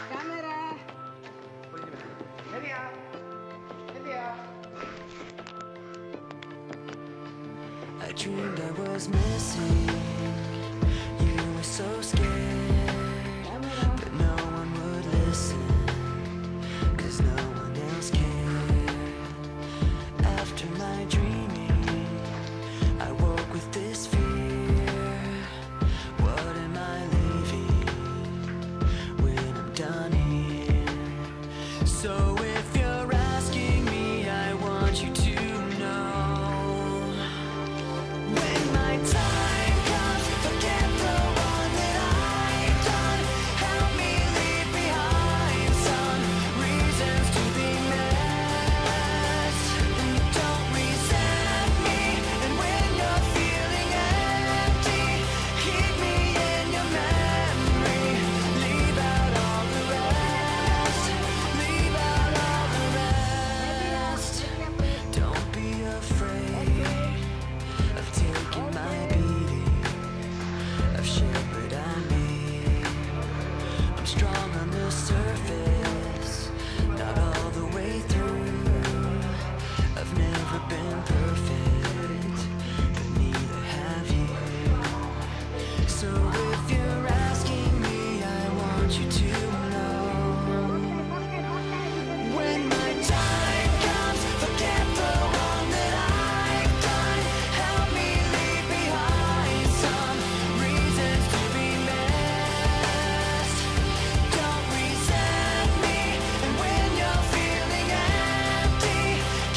Camera! I dreamed I was missing. You were so scared, but no one would listen, 'cause no one else cared. After my dreaming, I woke with this fear. What am I leaving when I'm done here? So if you're asking me, I want you to know, when my time comes, forget the one that I've done. Help me leave behind some reasons to be missed. And don't resent me. And when you're feeling empty, keep me in your memory. Leave out all the rest. Leave out all the rest. Don't be afraid of taking my beating, of shit that I made. I'm strong on the surface, not all the way through. I've never been perfect, but neither have you. So if you're asking me, I want you to know, when my time comes, forget the one that I've done. Help me leave behind some reasons to be missed. Don't resent me. And when you're feeling empty,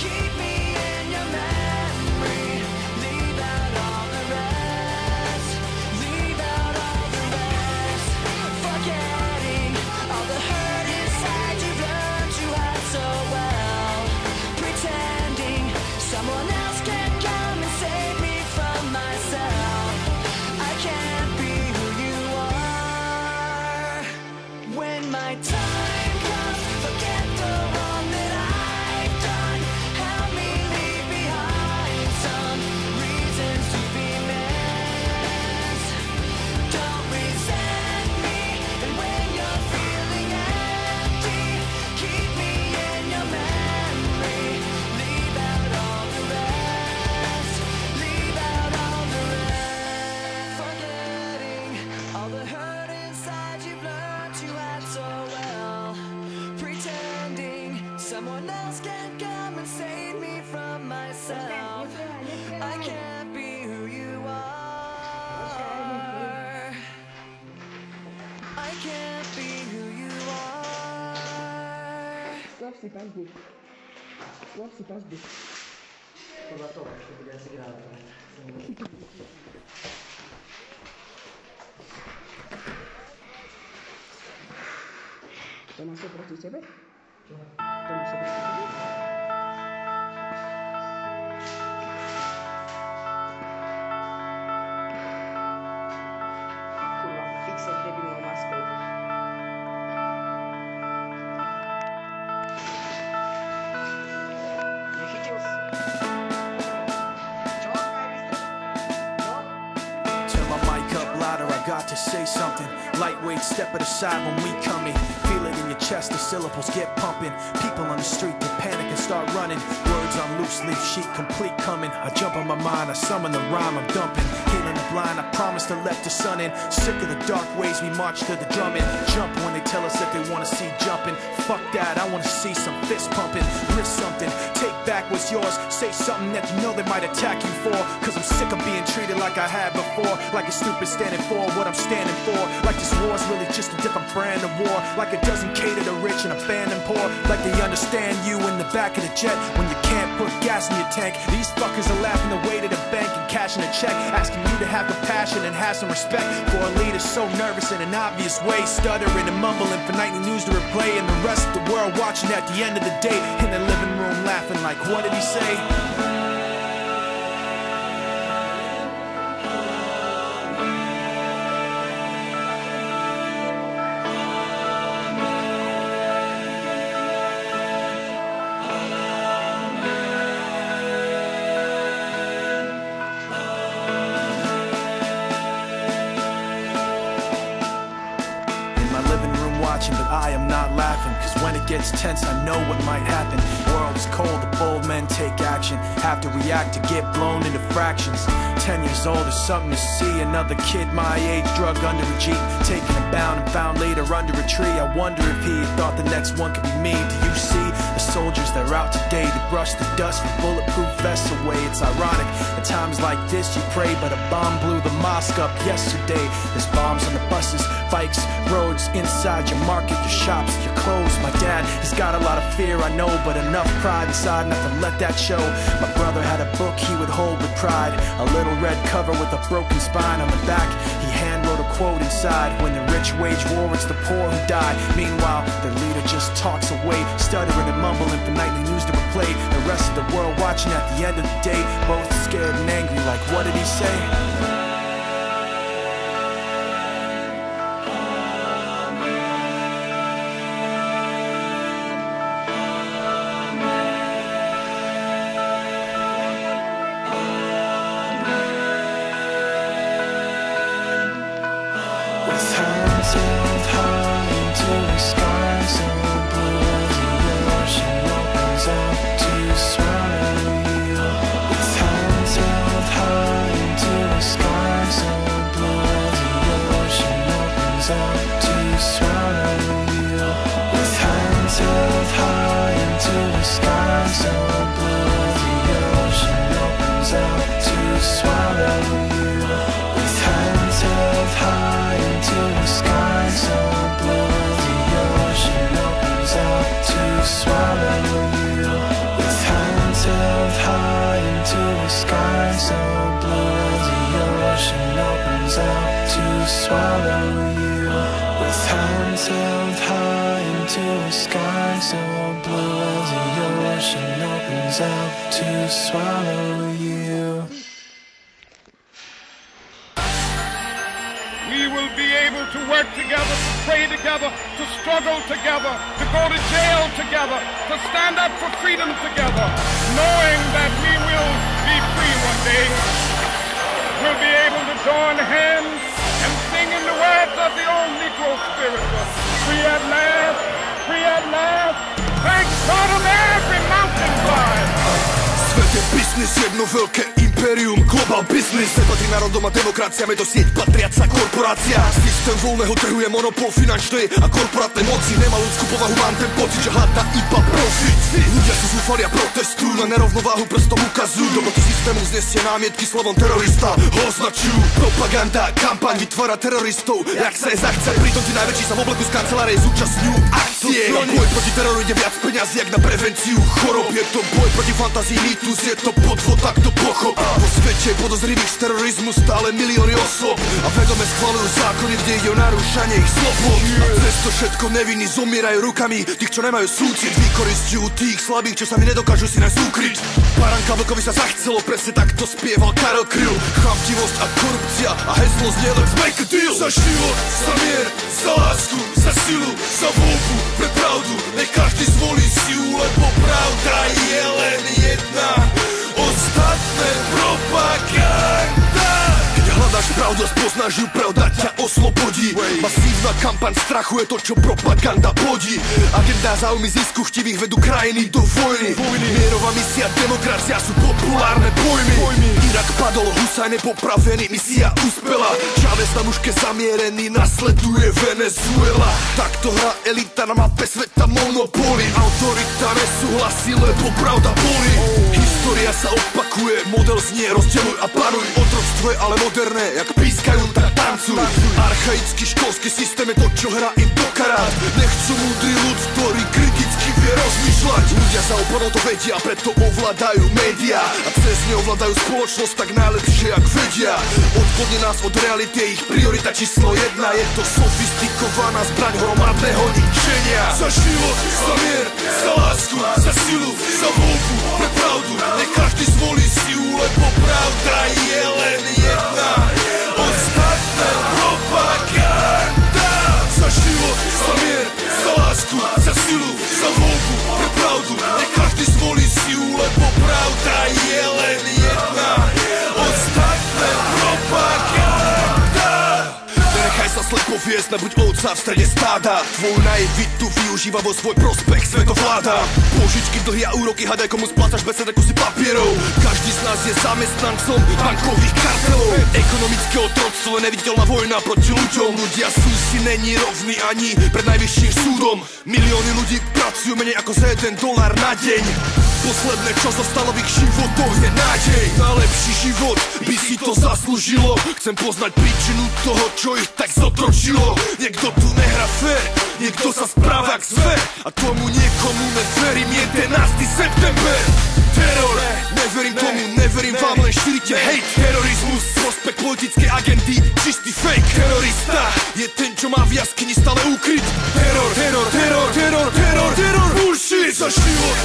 keep me in your memory. Leave out all the rest. Leave out all the rest. Forgetting all the hurt inside you've learned you had so well. Pretending someone else can come and save me from myself. I can't be who you are. When my time comes, forget the one that I've done. Help me leave behind some reasons to be missed. Don't resent me. And when you're feeling empty, keep me in your memory. Leave out all the rest. Leave out all the rest. Forgetting all the hurt inside you've learned you had so well. Pretending someone else can come and save me from myself. I can't be who you are. I can't be who you are. Swap si pas B. Swap si pas B. Toma sopra tu sebe? Toma sopra tu sebe? Kurwa, fixa debilną maską. Niech idzie Turn my mic up louder, I got to say something. Lightweight, step it aside when we coming. Feel it in your chest, the syllables get pumping. People on the street, they panic and start running. Words on loose leaf sheet, complete coming. I jump on my mind, I summon the rhyme, I'm dumping. Healing the blind, I promise to let the sun in. Sick of the dark ways, we march to the drumming. Jump when they tell us that they wanna see jumping. Fuck that, I wanna see some fist pumping. Risk something, take back what's yours. Say something that you know they might attack you for. Cause I'm sick of being treated like I had before. Like a stupid standing for what I'm standing for. Like this war's really just a different brand of war. Like it doesn't cater to rich and abandon poor. Like they understand you in the back of the jet when you can't put gas in your tank. These fuckers are laughing away to the bank and cashing a check, asking you to have compassion and have some respect for a leader so nervous in an obvious way, stuttering and mumbling for nightly news to replay, and the rest of the world watching at the end of the day in the living room laughing like, what did he say? watching, but I am not laughing, cause when it gets tense I know what might happen. World is cold, the bold men take action, have to react to get blown into fractions. 10 years old is something to see, another kid my age drug under a Jeep, taken and bound and found later under a tree. I wonder if he thought the next one could be me. Do you see the soldiers that are out today to brush the dust from bulletproof vests away? It's ironic, at times like this you pray, but a bomb blew the mosque up yesterday. There's bombs on the buses, bikes, roads, inside your market, your shops, your clothes. My dad, he's got a lot of fear, I know, but enough pride inside not to let that show. My brother had a book he would hold with pride, a little red cover with a broken spine on the back. He hand wrote a quote inside, when the rich wage war, it's the poor who die. Meanwhile, the leader just talks away, stuttering and mumbling for nightly news to replay. The rest of the world watching at the end of the day, both scared and angry, like what did he say? With hands held high into the sky so blue, the ocean opens up to swallow you. With hands held high into the sky so blue, the ocean opens up to swallow you. With hands held high into the sky so blue, the ocean opens up to swallow you. With hands held high into the sky so blue, the ocean opens up to swallow you. With hands held high into the sky so blue, the ocean opens up to swallow you. With hands held high into the sky so blue, the ocean opens up to swallow you. We will be able to work together, to pray together, to struggle together, to go to jail together, to stand up for freedom together, knowing that we will be free one day. We'll be able to join hands and sing in the words of the old Negro spirit. Free at last, free at last, thank God of every mountain climb. Svet je biznis, jedno veľké impérium, global business. Nepatrí národom a demokraciám, je to sieť patriaca korporácia. Systém voľného trhu je monopol finančnej a korporátnej moci. Nemá ľudskú povahu, mám ten pocit, že hľadá iba profit. Ľudia sú zúfali a protestujú, na nerovnováhu prstom ukazujú. Do boty systému znesie námietky slovom terorista, ho označujú. Propaganda, kampaň vytvára teroristov, jak sa je zachce. Pritom tí najväčší sa v obleku z kancelárie zúčastňujú akcie. Boj proti teroru ide viac peňazí, jak na prevenciu chorob. Je to boj proti fantázii, mýtus, je to podvod, tak to pochop. Vo svete podozrivých z terorizmu stále milióny osôb a vedome schvaľujú zákony, kde ide o narúšanie ich slobod. A cez to všetko nevinní zomierajú rukami tých, čo nemajú súcit. Vykoristujú tých slabých, čo sami nedokážu si nájsť úkryt. Baranka vlkovi sa zachcelo, presne tak to spieval Karel Kryl. Chamtivosť a korupcia a heslo znie let's make a deal. Za život, za mier, za lásku, za silu, za voľbu, pre pravdu. Nech každý zvolí silu, lebo pravda je len jedna. Ostatné propaganda. Keď hľadáš pravdu a spoznáš ju, pravda ťa oslobodí. Masívna kampaň strachu je to, čo propaganda plodí. Agenda záujmy zisku chtivých vedú krajiny do vojny. Mierová misia, demokracia sú populárne pojmy. Irak padol, Husajn je popravený, misia uspela. Chávez na muške zamierený, nasleduje Venezuela. Takto hrá elita na mape sveta monopóly. Autorita nesúhlasí, lebo pravda bolí. História sa opakuje, model znie rozdeľuj a panuj. Otroctvo je ale moderné, jak pískajú, tak tancuj. Archaický školský systém je to, čo hrá im do karát. Nechcú múdry ľud, ktorý kriticky vie rozmýšľať. Ľudia za oponou to vedia, preto ovládajú médiá. A cez ne ovládajú spoločnosť tak najlepšie, jak vedia. Odklonne nás od reality je ich priorita číslo 1. Je to sofistikovaná zbraň hromadného ničenia. Za život, za mier, za lásku, za silu, za voľbu, pre pravdu. Nech každý zvolí silu, lebo pravda je len jedna. Ostatné propaganda. Za život, za mier, za lásku, za silu, za voľbu, pre pravdu. Nech každý zvolí silu, lebo pravda je len jedna. Ostatné propaganda. Nenechaj sa slepo viesť na buď ovca v strede stáda. Tvoj naivitu využíva vo svoj prospech svetovláda. Požičky, dlhy a úroky, hadaj komu splácaš besed ako si papierov. Každý z nás je zamestnancom bankových kartelov. Ekonomické otroctvo, neviditeľná vojna proti ľuďom. Ľudia sú si není rovní ani pred najvyšším súdom. Milióny ľudí pracujú menej ako za $1 na deň. Posledné, čo zostalo v ich životoch, je nádej na lepší život, by si to zaslúžilo. Chcem poznať príčinu toho, čo ich tak zotročilo. Niekto tu nehrá fér, niekto sa správa k zver, a tomu niekomu neverím, 11. september. Teror, neverím tomu, neverím vám, len šírite hejt. Terorizmus, prospekt politickej agendy, čistý fake. Terorista je ten, čo má v jaskyni stále ukryť. Teror, teror, teror, teror, teror, teror, bullshit. Za život,